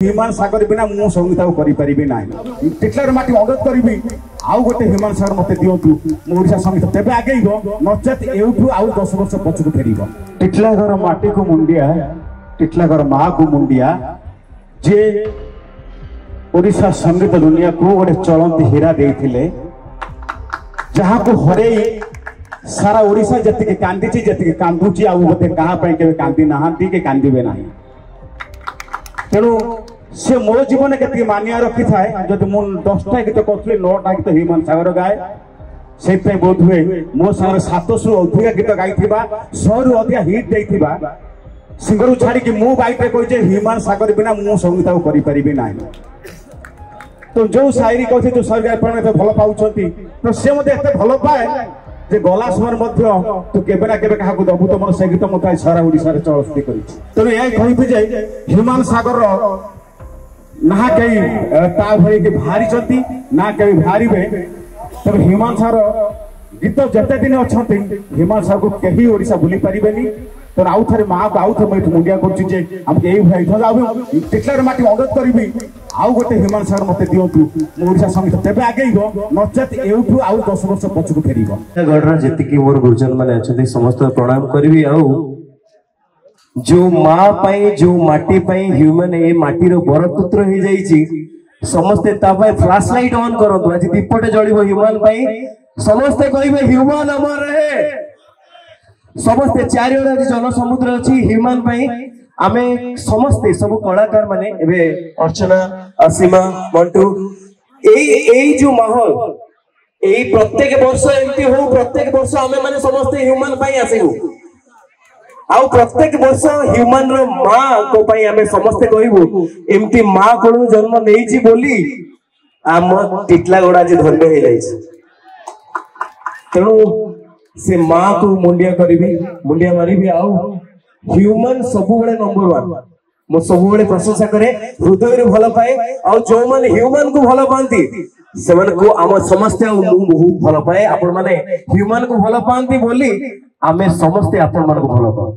हिमान सागर बिना मु संगीत करी ना टिटलार माटी अनुरोध करी आउ गोटे हिमान सागर मत दिंतु ओडिशा संगीत तेज आगे नचेत एवठू आउ 10 वर्ष पछक फेर टिटलागर माटी को मुंडिया टिटलागर माँ को मुंडिया जे ओडिशा संगीत दुनिया को गोटे चलती हीरा देथिले जहाँ को हरे सारा ओडिशा जति कांदी जी कांदुची आउ गोटे कहाँ के कांदी नहांती के कांदे ना तेणु से मो जीवन के मानिया रखी थाए जब मुझे 10टा गीत करी 9टा गीत हिमान सागर गाए से बोध हुए मो सागर 700 अधिक गीत गाई 100 रु अधिक हिट देथिबा सिंगर छाड़ी कि मु बाइक रे कहि जे हिमान सागर बिना मु संगीत करि परिबे नाही तो जो शायरी कहते जो शायरी आपण एते भल पाउछंती तो से मते एते भल पाए जे गला समय मध्य तू केबे ना केबे काहाकू दबु तमर से गीत मते सारा ओडिसा रे चलस्ती करी तेणु ए कहि जे हिमान सागर ना कई ता भई के भारी चंती ना कई भारी बे तब हिमान सागर गीत जते दिन अछंती हिमान सागर को केही ओडिसा भूली परिबेनी तो आउ थे माँ को आउ थे मैं मुंडिया कर हमके यही भाई टिटलार माटी अनुरोध करी आउ गोटे हिमान सागर मत दिंतु ओडिशा संगीत तेज आगे नचेत एवठू आउ 10 वर्ष पछक फेर गढ़ जी मोर गुरुजन मैंने अच्छा समस्त प्रणाम करी जो माँ पाई जो माटी पाई ह्यूमन ए माटी रो बरपुत्र हो जाइए समस्ते फ्लैश लाइट ऑन करंतु आज दीपटे जलिबो ह्यूमन पाई समस्ते कहबे ह्यूमन अमर रहे समस्ते चारिओडा जन समुद्र अच्छी ह्यूमन पाई आमे समस्ते सब कलाकार माने एबे अर्चना असीमा मंटू एई जो माहौल एई प्रत्येक वर्ष एमती हो प्रत्येक वर्ष आमे माने समस्ते ह्यूमन पाई आसीबु आउ प्रत्येक वर्ष ह्यूमन रो मां को पाई आमे समस्ते कहबु एमती मां कोन जन्म नेइची बोली आम टिटलागोडा जे धन्य हे जाइछ तेणु से माँ को मुंडिया करी मुंडिया मारी आउ ह्यूमन सब नंबर 1 मो सब प्रशंसा करे हृदय भल पाए और जो माने ह्यूमन को भल पाती से को आम समस्ते बहुत भल पाए आपण माने ह्यूमन को भल पाती बोली आमे समस्ते आपण मान को भल पाऊ।